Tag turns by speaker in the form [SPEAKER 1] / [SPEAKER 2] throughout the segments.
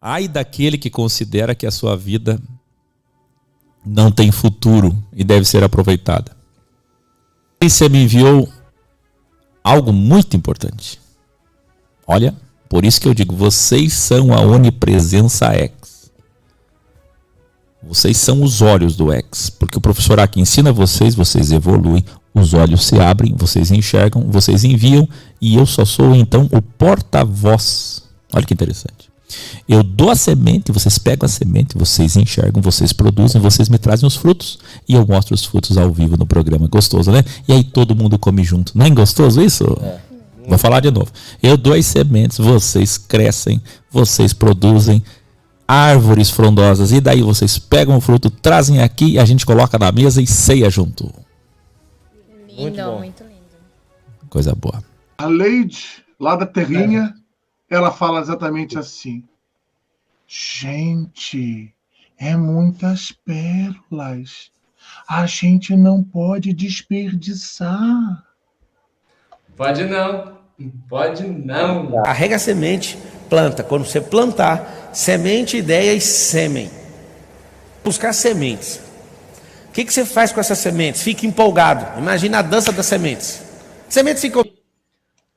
[SPEAKER 1] Ai daquele que considera que a sua vida não tem futuro e deve ser aproveitada. E você me enviou algo muito importante. Olha, por isso que eu digo, vocês são a onipresença X. Vocês são os olhos do X. Porque o professor aqui ensina vocês, vocês evoluem, os olhos se abrem, vocês enxergam, vocês enviam, e eu só sou então o porta-voz. Olha que interessante. Eu dou a semente, vocês pegam a semente, vocês enxergam, vocês produzem, vocês me trazem os frutos e eu mostro os frutos ao vivo no programa. Gostoso, né? E aí todo mundo come junto. Não é gostoso isso? É. Vou falar de novo. Eu dou as sementes, vocês crescem, vocês produzem árvores frondosas e daí vocês pegam o fruto, trazem aqui e a gente coloca na mesa e ceia junto.
[SPEAKER 2] Lindo, muito lindo.
[SPEAKER 1] Coisa boa.
[SPEAKER 3] A Leide, lá da Terrinha, ela fala exatamente assim: gente, é muitas pérolas. A gente não pode desperdiçar.
[SPEAKER 4] Pode não. Pode não.
[SPEAKER 5] Carrega a semente, planta. Quando você plantar, semente, ideia e sêmen. Buscar sementes. O que você faz com essas sementes? Fica empolgado. Imagina a dança das sementes. Sementes ficam...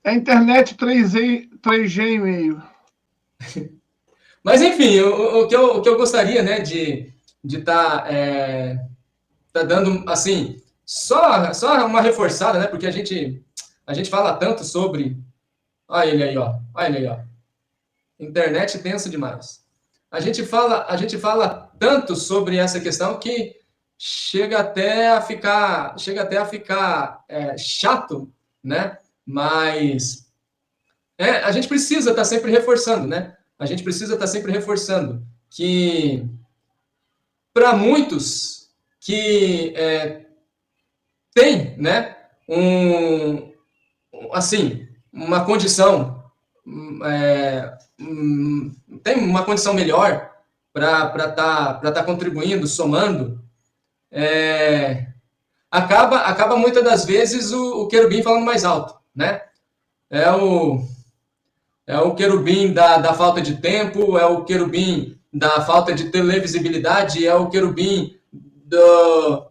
[SPEAKER 3] É internet 3G e meio.
[SPEAKER 4] Mas, enfim, o que eu gostaria, né, de estar tá dando, assim, só uma reforçada, né, porque a gente fala tanto sobre... Olha ele aí, ó. Olha ele aí, ó. Internet tenso demais. A gente fala tanto sobre essa questão que chega até a ficar chato, né? Mas a gente precisa estar sempre reforçando, né? A gente precisa estar sempre reforçando que para muitos que tem, né, uma condição, tem uma condição melhor para tá contribuindo, somando, acaba muitas das vezes o querubim falando mais alto, né? É o querubim da falta de tempo, é o querubim da falta de televisibilidade, é o querubim do...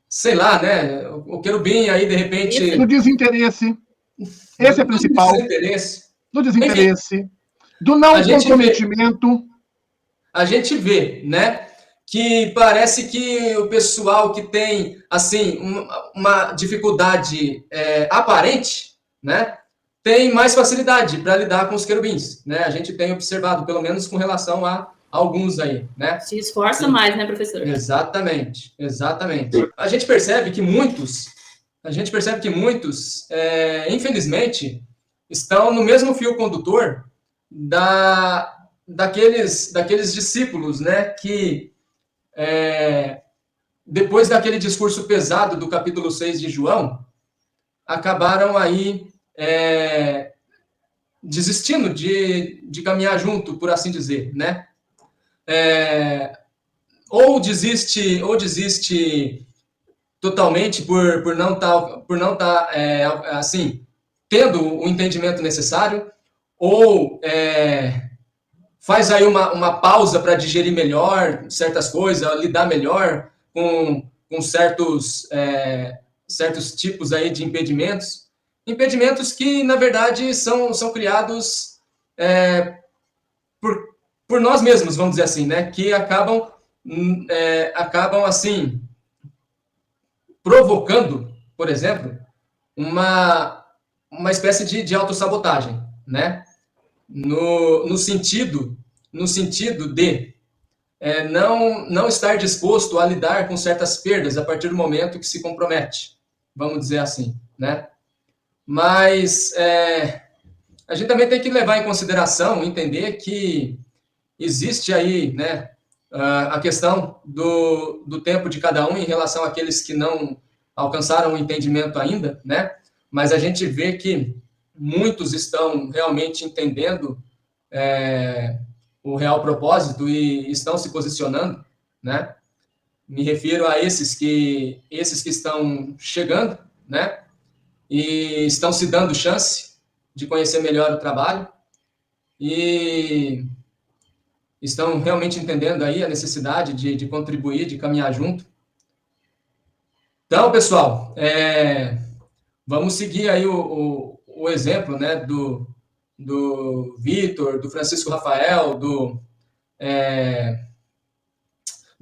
[SPEAKER 4] sei lá, né? O querubim aí, de repente...
[SPEAKER 3] Do desinteresse. Esse é o principal. Do desinteresse. Enfim, do não comprometimento.
[SPEAKER 4] A gente vê, né? Que parece que o pessoal que tem, assim, uma dificuldade aparente, né? Tem mais facilidade para lidar com os querubins, né? A gente tem observado, pelo menos com relação a alguns aí, né?
[SPEAKER 2] Se esforça mais, né, professor?
[SPEAKER 4] Exatamente. A gente percebe que muitos, infelizmente, estão no mesmo fio condutor daqueles discípulos, né, que depois daquele discurso pesado do capítulo 6 de João, acabaram aí desistindo de caminhar junto, por assim dizer, né? Ou desiste totalmente por não tá assim, tendo o entendimento necessário, ou faz aí uma pausa para digerir melhor certas coisas, lidar melhor com certos tipos aí de impedimentos que, na verdade, são criados por nós mesmos, vamos dizer assim, né? Que acabam assim, provocando, por exemplo, uma espécie de autossabotagem, né? No sentido de não estar disposto a lidar com certas perdas a partir do momento que se compromete, vamos dizer assim, né? Mas a gente também tem que levar em consideração, entender que existe aí, né, a questão do tempo de cada um em relação àqueles que não alcançaram o entendimento ainda, né? Mas a gente vê que muitos estão realmente entendendo o real propósito e estão se posicionando, né? Me refiro a esses que estão chegando, né? E estão se dando chance de conhecer melhor o trabalho. e estão realmente entendendo aí a necessidade de contribuir, de caminhar junto. Então, pessoal, vamos seguir aí o exemplo, né, do Vitor, do Francisco Rafael, do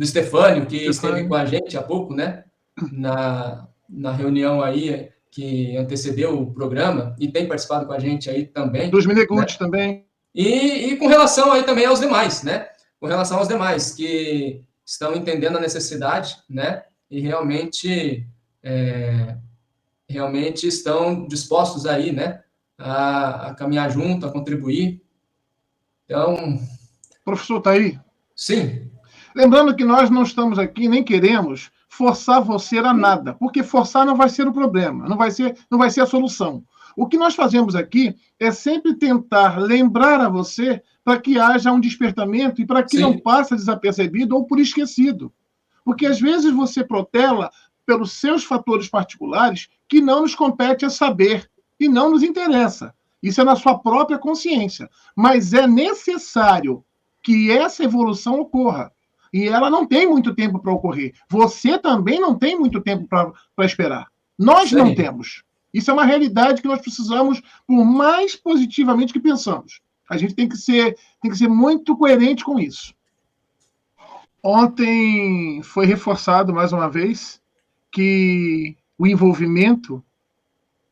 [SPEAKER 4] Stefânio, que esteve com a gente há pouco, né, na reunião aí que antecedeu o programa, e tem participado com a gente aí também.
[SPEAKER 3] Dos Mineguchi,
[SPEAKER 4] né?
[SPEAKER 3] também.
[SPEAKER 4] E com relação aí também aos demais, né? Com relação aos demais, que estão entendendo a necessidade, né? E realmente estão dispostos aí, né? A caminhar junto, a contribuir. Então...
[SPEAKER 3] Professor, está aí?
[SPEAKER 4] Sim.
[SPEAKER 3] Lembrando que nós não estamos aqui, nem queremos forçar você a nada, porque forçar não vai ser o problema, não vai ser a solução. O que nós fazemos aqui é sempre tentar lembrar a você para que haja um despertamento e para que não passe desapercebido ou por esquecido. Porque às vezes você protela pelos seus fatores particulares que não nos compete a saber e não nos interessa. Isso é na sua própria consciência. Mas é necessário que essa evolução ocorra. E ela não tem muito tempo para ocorrer. Você também não tem muito tempo para esperar. Nós não temos. Isso é uma realidade que nós precisamos, por mais positivamente que pensamos. A gente tem que ser muito coerente com isso. Ontem foi reforçado, mais uma vez, que o envolvimento,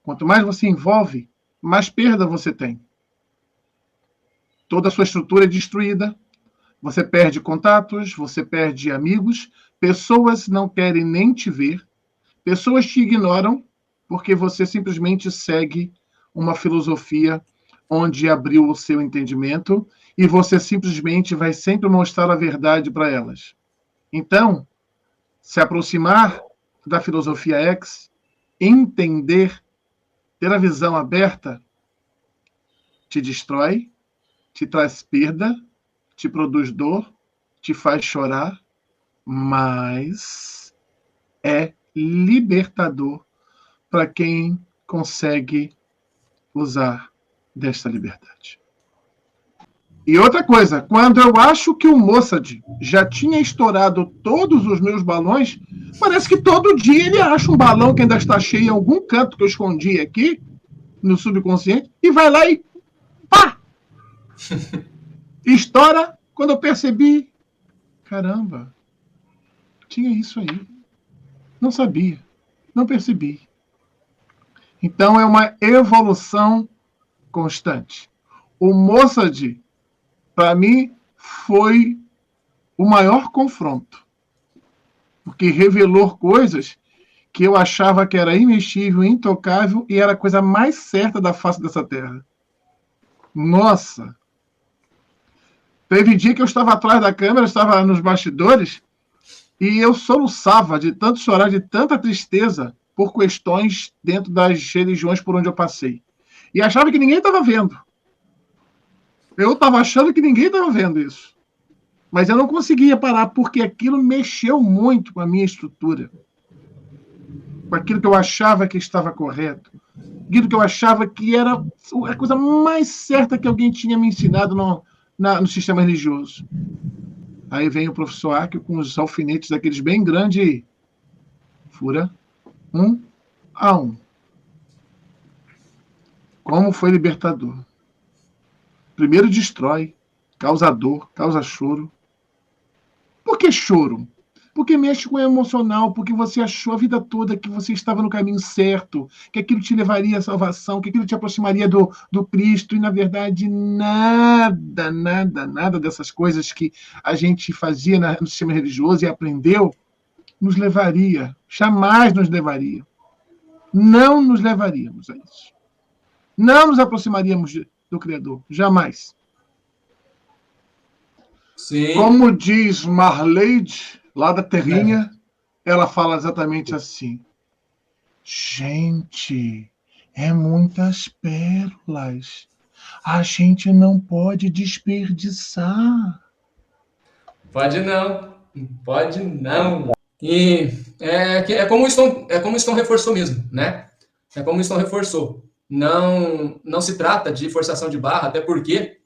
[SPEAKER 3] quanto mais você envolve, mais perda você tem. Toda a sua estrutura é destruída, você perde contatos, você perde amigos, pessoas não querem nem te ver, pessoas te ignoram, porque você simplesmente segue uma filosofia onde abriu o seu entendimento e você simplesmente vai sempre mostrar a verdade para elas. Então, se aproximar da filosofia X, entender, ter a visão aberta, te destrói, te traz perda, te produz dor, te faz chorar, mas é libertador para quem consegue usar desta liberdade. E outra coisa, quando eu acho que o Mossad já tinha estourado todos os meus balões, parece que todo dia ele acha um balão que ainda está cheio em algum canto que eu escondi aqui, no subconsciente, e vai lá e pá! Estoura. Quando eu percebi, caramba, tinha isso aí. Não sabia, não percebi. Então, é uma evolução constante. O Mossad, para mim, foi o maior confronto, porque revelou coisas que eu achava que era imexível, intocável, e era a coisa mais certa da face dessa terra. Nossa! Teve dia que eu estava atrás da câmera, estava nos bastidores, e eu soluçava de tanto chorar, de tanta tristeza, por questões dentro das religiões por onde eu passei. E achava que ninguém estava vendo. Eu estava achando que ninguém estava vendo isso. Mas eu não conseguia parar, porque aquilo mexeu muito com a minha estrutura. Com aquilo que eu achava que estava correto. Aquilo que eu achava que era a coisa mais certa que alguém tinha me ensinado no sistema religioso. Aí vem o professor Akio com os alfinetes daqueles bem grandes e fura um a um. Como foi libertador. Primeiro destrói, causa dor, causa choro. Por que choro? Porque mexe com o emocional, porque você achou a vida toda que você estava no caminho certo, que aquilo te levaria à salvação, que aquilo te aproximaria do Cristo, e na verdade nada dessas coisas que a gente fazia no sistema religioso e aprendeu, nos levaria, jamais nos levaria. Não nos levaríamos a isso. Não nos aproximaríamos do Criador, jamais.
[SPEAKER 4] Sim.
[SPEAKER 3] Como diz Marleide, lá da Terrinha, ela fala exatamente assim: gente, é muitas pérolas. A gente não pode desperdiçar.
[SPEAKER 4] Pode não. Pode não. E é como o Stone reforçou mesmo, né? É como o Stone reforçou. Não se trata de forçação de barra, até porque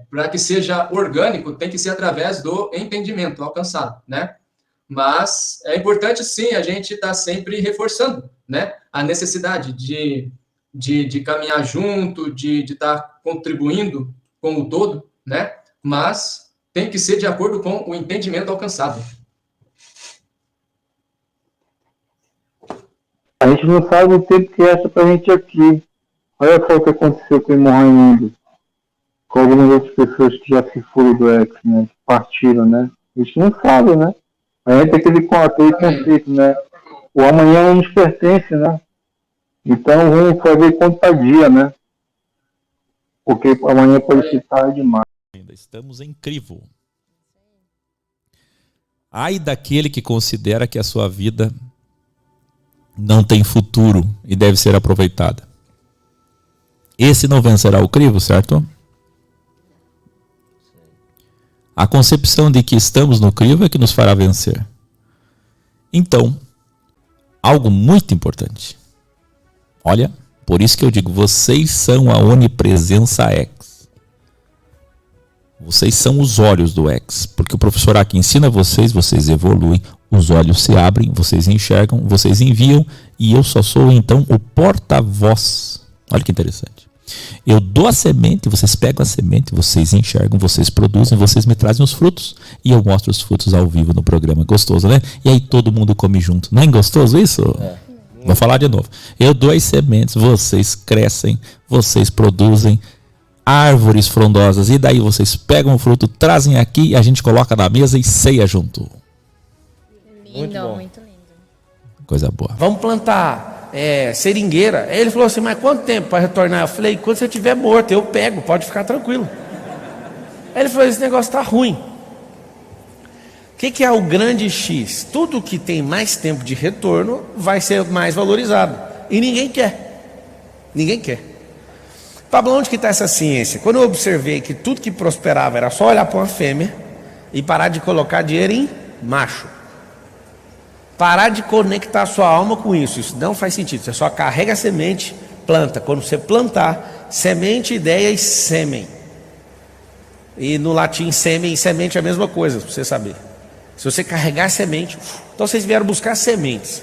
[SPEAKER 4] para que seja orgânico, tem que ser através do entendimento alcançado, né? Mas é importante, sim, a gente estar sempre reforçando, né, a necessidade de caminhar junto, de estar contribuindo com o todo, né? Mas tem que ser de acordo com o entendimento alcançado.
[SPEAKER 6] A gente não sabe o tempo que resta pra gente aqui. Olha só o que aconteceu com o irmão Raimundo, com algumas outras pessoas que já se foram do ex, né? Que partiram, né? A gente não sabe, né? A gente tem aquele conceito, né? O amanhã não nos pertence, né? Então vamos fazer conta dia, né? Porque amanhã pode ser tarde demais.
[SPEAKER 1] Ainda estamos em crivo. Ai daquele que considera que a sua vida não tem futuro e deve ser aproveitada. Esse não vencerá o crivo, certo? A concepção de que estamos no crivo é que nos fará vencer. Então, algo muito importante. Olha, por isso que eu digo, vocês são a onipresença X. Vocês são os olhos do X. Porque o professor aqui ensina vocês, vocês evoluem, os olhos se abrem, vocês enxergam, vocês enviam, e eu só sou então o porta-voz. Olha que interessante. Eu dou a semente, vocês pegam a semente, vocês enxergam, vocês produzem, vocês me trazem os frutos e eu mostro os frutos ao vivo no programa. Gostoso, né? E aí todo mundo come junto. Não é gostoso isso? Vou falar de novo. Eu dou as sementes, vocês crescem, vocês produzem árvores frondosas e daí vocês pegam o fruto, trazem aqui e a gente coloca na mesa e ceia junto.
[SPEAKER 2] Lindo, muito lindo.
[SPEAKER 1] Coisa boa.
[SPEAKER 5] Vamos plantar seringueira. Aí ele falou assim, mas quanto tempo para retornar? Eu falei, quando você estiver morto, eu pego, pode ficar tranquilo. Aí ele falou, esse negócio está ruim. O que é o grande X? Tudo que tem mais tempo de retorno vai ser mais valorizado. E ninguém quer. Ninguém quer. Pablo, onde que está essa ciência? Quando eu observei que tudo que prosperava era só olhar para uma fêmea e parar de colocar dinheiro em macho. Parar de conectar a sua alma com isso. Isso não faz sentido. Você só carrega a semente, planta. Quando você plantar, semente, ideia e sêmen. E no latim, sêmen e semente é a mesma coisa, para você saber. Se você carregar semente, então vocês vieram buscar sementes.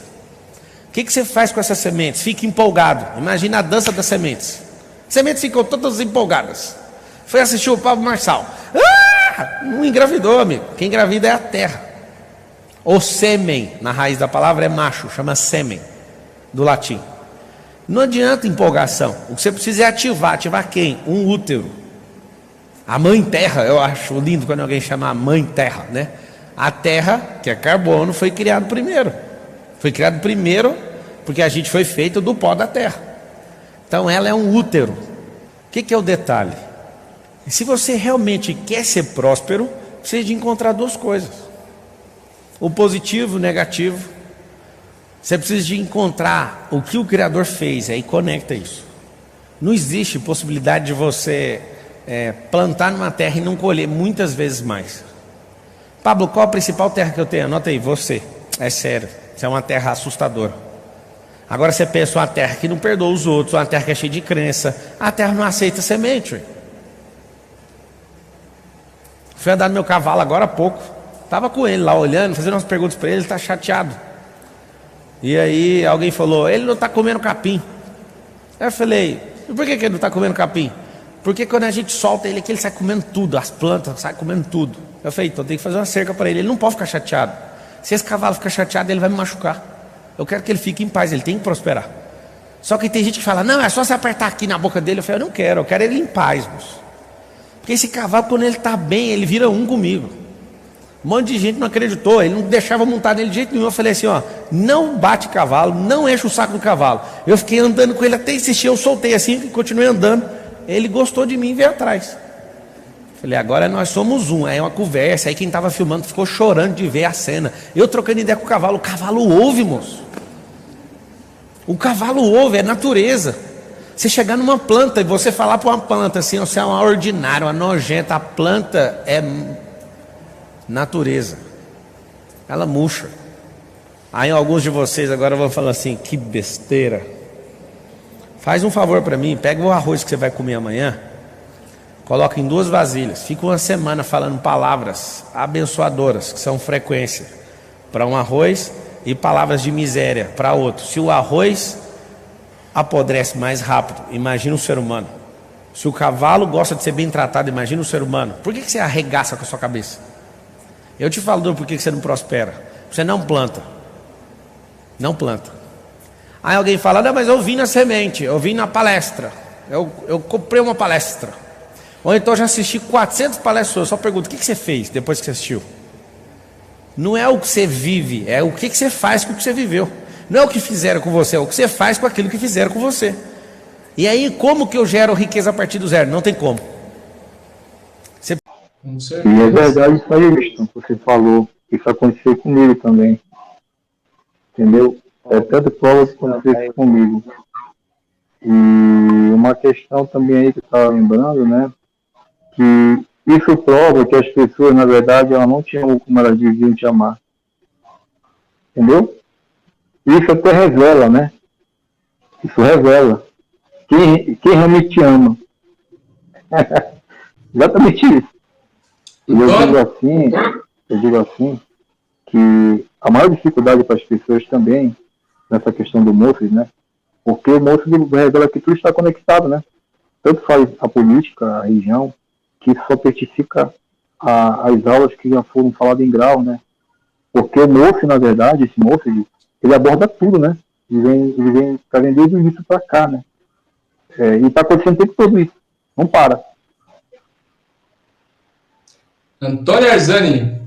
[SPEAKER 5] O que você faz com essas sementes? Fica empolgado. Imagina a dança das sementes. As sementes ficam todas empolgadas. Foi assistir o Pablo Marçal. Não engravidou, amigo. Quem engravida é a terra. O sêmen, na raiz da palavra, é macho, chama sêmen, do latim. Não adianta empolgação. O que você precisa é ativar. Ativar quem? Um útero. A mãe terra, eu acho lindo quando alguém chama a mãe terra, né? A terra, que é carbono, foi criado primeiro. Foi criado primeiro porque a gente foi feito do pó da terra. Então ela é um útero. O que é o detalhe? Se você realmente quer ser próspero, precisa de encontrar duas coisas. O positivo e o negativo. Você precisa de encontrar o que o Criador fez, aí conecta isso. Não existe possibilidade de você plantar numa terra e não colher muitas vezes mais. Pablo, qual a principal terra que eu tenho? Anota aí, você. É sério, isso é uma terra assustadora. Agora você pensa uma terra que não perdoa os outros, uma terra que é cheia de crença. A terra não aceita semente. Fui andar no meu cavalo agora há pouco. Estava com ele lá olhando, fazendo umas perguntas para ele está chateado. E aí alguém falou, ele não está comendo capim. Aí eu falei, e por que ele não está comendo capim? Porque quando a gente solta ele aqui, ele sai comendo tudo, as plantas saem comendo tudo. Eu falei, então tem que fazer uma cerca para ele, ele não pode ficar chateado. Se esse cavalo ficar chateado, ele vai me machucar. Eu quero que ele fique em paz, ele tem que prosperar. Só que tem gente que fala, não, é só você apertar aqui na boca dele. Eu falei, eu não quero, eu quero ele em paz, moço. Porque esse cavalo, quando ele está bem, ele vira um comigo. Um monte de gente não acreditou, ele não deixava montar nele de jeito nenhum. Eu falei assim, ó, não bate cavalo, não enche o saco do cavalo. Eu fiquei andando com ele até insistir, eu soltei assim e continuei andando. Ele gostou de mim e veio atrás. Falei, agora nós somos um. Aí uma conversa, aí quem estava filmando ficou chorando de ver a cena. Eu trocando ideia com o cavalo ouve, moço. O cavalo ouve, é natureza. Você chegar numa planta e você falar para uma planta assim, você é uma ordinária, uma nojenta, a planta é natureza, ela murcha. Aí alguns de vocês agora vão falar assim, que besteira. Faz um favor para mim, pega o arroz que você vai comer amanhã, coloca em 2 vasilhas, fica uma semana falando palavras abençoadoras, que são frequência, para um arroz, e palavras de miséria para outro. Se o arroz apodrece mais rápido, imagina o ser humano. Se o cavalo gosta de ser bem tratado, imagina o ser humano. Por que você arregaça com a sua cabeça? Eu te falo por que você não prospera. Você não planta. Não planta. Aí alguém fala, não, mas eu vi na semente, eu vi na palestra, eu comprei uma palestra. Ou então eu já assisti 400 palestras. Eu só pergunto, o que você fez depois que você assistiu? Não é o que você vive, é o que você faz com o que você viveu. Não é o que fizeram com você, é o que você faz com aquilo que fizeram com você. E aí, como que eu gero riqueza a partir do zero? Não tem como.
[SPEAKER 6] E é verdade isso aí, Winston, você falou. Isso aconteceu comigo também. Entendeu? É tanto prova que aconteceu comigo. E uma questão também aí que eu estava lembrando, né? Que isso prova que as pessoas, na verdade, elas não te amam como elas deviam te amar. Entendeu? Isso até revela, né? Isso revela quem realmente te ama. Exatamente isso. E eu digo assim, que a maior dificuldade para as pessoas também, nessa questão do Moses, né? Porque o Moses revela que tudo está conectado, né? Tanto faz a política, a religião, que isso só certifica as aulas que já foram faladas em grau, né? Porque o Moses, na verdade, esse Moses, ele aborda tudo, né? Ele vem desde o início para cá, né? E está acontecendo o tempo todo isso. Não para.
[SPEAKER 4] Antônio Arzani,